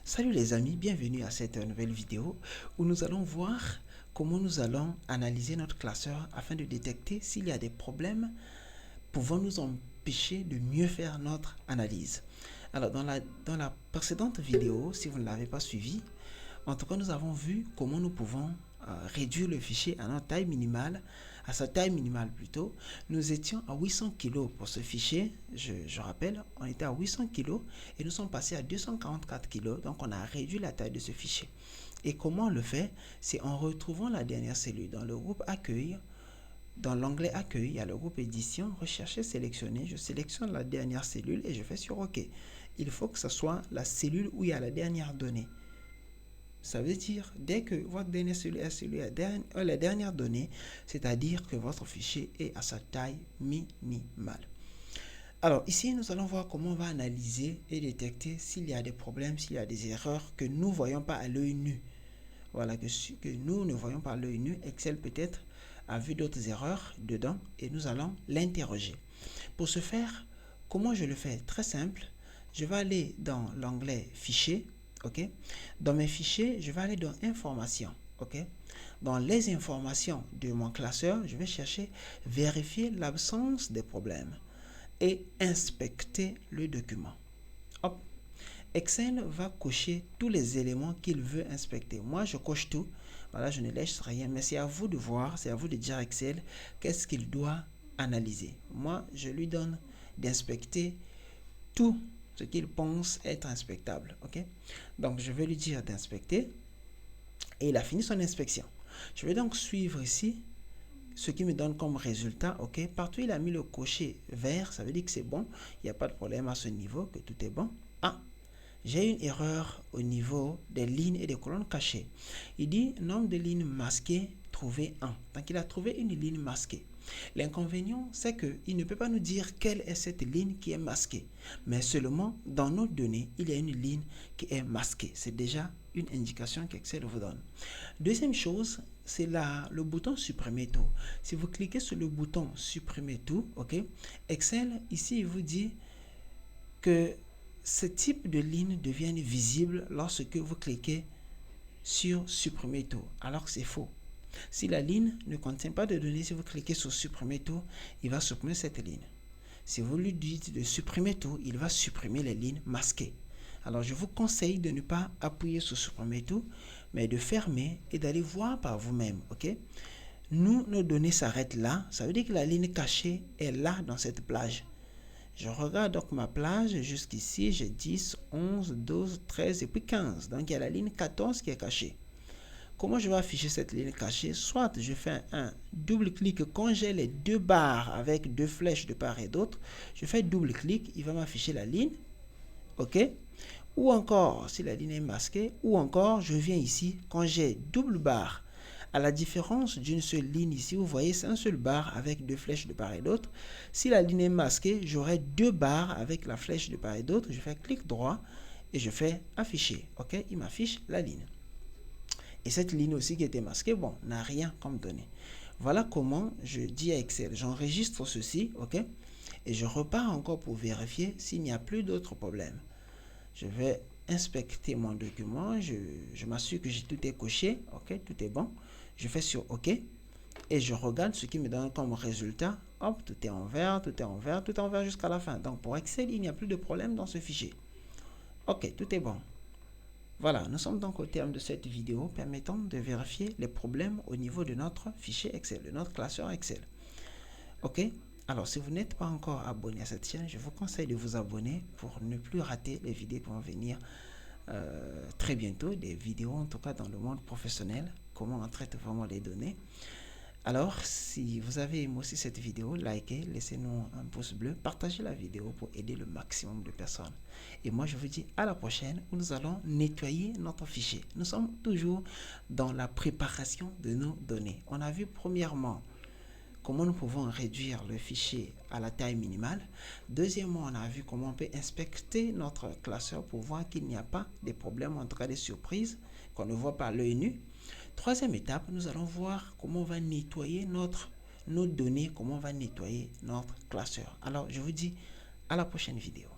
Salut les amis, bienvenue à cette nouvelle vidéo où nous allons voir comment nous allons analyser notre classeur afin de détecter s'il y a des problèmes pouvant nous empêcher de mieux faire notre analyse. Alors dans la précédente vidéo, si vous ne l'avez pas suivi, en tout cas nous avons vu comment nous pouvons réduire le fichier à notre taille minimale, à sa taille minimale plutôt. Nous étions à 800 kg pour ce fichier, je rappelle, on était à 800 kg et nous sommes passés à 244 kg, donc on a réduit la taille de ce fichier. Et comment on le fait? C'est en retrouvant la dernière cellule dans le groupe accueil. Dans l'onglet accueil, il y a le groupe édition, rechercher, sélectionner. Je sélectionne la dernière cellule et je fais sur OK. Il faut que ce soit la cellule où il y a la dernière donnée. Ça veut dire, dès que votre dernière cellule est la dernière donnée, c'est-à-dire que votre fichier est à sa taille minimale. Alors ici, nous allons voir comment on va analyser et détecter s'il y a des problèmes, s'il y a des erreurs que nous ne voyons pas à l'œil nu. Voilà, que nous ne voyons pas à l'œil nu. Excel peut-être a vu d'autres erreurs dedans et nous allons l'interroger. Pour ce faire, comment je le fais? Très simple. Je vais aller dans l'onglet Fichier. Okay? Dans mes fichiers, je vais aller dans Informations. Okay? Dans les informations de mon classeur, je vais chercher vérifier l'absence des problèmes et inspecter le document. Hop. Excel va cocher tous les éléments qu'il veut inspecter. Moi, je coche tout. Voilà, je ne laisse rien, mais c'est à vous de voir, c'est à vous de dire à Excel qu'est-ce qu'il doit analyser. Moi, je lui donne d'inspecter tout ce qu'il pense être inspectable. Okay? Donc, je vais lui dire d'inspecter et il a fini son inspection. Je vais donc suivre ici ce qui me donne comme résultat. Okay? Partout, il a mis le cocher vert, ça veut dire que c'est bon. Il n'y a pas de problème à ce niveau, que tout est bon. Ah, j'ai une erreur au niveau des lignes et des colonnes cachées. Il dit nombre de lignes masquées, trouvé 1. Donc, il a trouvé une ligne masquée. L'inconvénient, c'est qu'il ne peut pas nous dire quelle est cette ligne qui est masquée. Mais seulement, dans nos données, il y a une ligne qui est masquée. C'est déjà une indication qu'Excel vous donne. Deuxième chose, c'est le bouton supprimer tout. Si vous cliquez sur le bouton supprimer tout, ok, Excel, ici, il vous dit que ce type de ligne devienne visible lorsque vous cliquez sur supprimer tout, alors que c'est faux. Si la ligne ne contient pas de données, si vous cliquez sur supprimer tout, il va supprimer cette ligne. Si vous lui dites de supprimer tout, il va supprimer les lignes masquées. Alors je vous conseille de ne pas appuyer sur supprimer tout, mais de fermer et d'aller voir par vous-même. Okay? Nos données s'arrêtent là, ça veut dire que la ligne cachée est là dans cette plage. Je regarde donc ma plage, jusqu'ici j'ai 10, 11, 12, 13 et puis 15. Donc il y a la ligne 14 qui est cachée. Comment je vais afficher cette ligne cachée? Soit je fais un double-clic quand j'ai les deux barres avec deux flèches de part et d'autre. Je fais double-clic, il va m'afficher la ligne. OK? Ou encore, si la ligne est masquée, ou encore, je viens ici quand j'ai double barre. À la différence d'une seule ligne ici, vous voyez, c'est un seul barre avec deux flèches de part et d'autre. Si la ligne est masquée, j'aurai deux barres avec la flèche de part et d'autre. Je fais clic droit et je fais afficher. OK? Il m'affiche la ligne. Et cette ligne aussi qui était masquée, bon, n'a rien comme donnée. Voilà comment je dis à Excel. J'enregistre ceci, OK? Et je repars encore pour vérifier s'il n'y a plus d'autres problèmes. Je vais inspecter mon document. Je m'assure que tout est coché. OK? Tout est bon. Je fais sur OK. Et je regarde ce qui me donne comme résultat. Hop, tout est en vert, tout est en vert, tout est en vert jusqu'à la fin. Donc, pour Excel, il n'y a plus de problème dans ce fichier. OK, tout est bon. Voilà, nous sommes donc au terme de cette vidéo permettant de vérifier les problèmes au niveau de notre fichier Excel, de notre classeur Excel. OK? Alors, si vous n'êtes pas encore abonné à cette chaîne, je vous conseille de vous abonner pour ne plus rater les vidéos qui vont venir très bientôt, des vidéos en tout cas dans le monde professionnel, comment on traite vraiment les données. Alors, si vous avez aimé aussi cette vidéo, likez, laissez-nous un pouce bleu, partagez la vidéo pour aider le maximum de personnes. Et moi, je vous dis à la prochaine où nous allons nettoyer notre fichier. Nous sommes toujours dans la préparation de nos données. On a vu premièrement comment nous pouvons réduire le fichier à la taille minimale. Deuxièmement, on a vu comment on peut inspecter notre classeur pour voir qu'il n'y a pas de problèmes, en tout cas des surprises qu'on ne voit pas à l'œil nu. Troisième étape, nous allons voir comment on va nettoyer nos données, comment on va nettoyer notre classeur. Alors, je vous dis à la prochaine vidéo.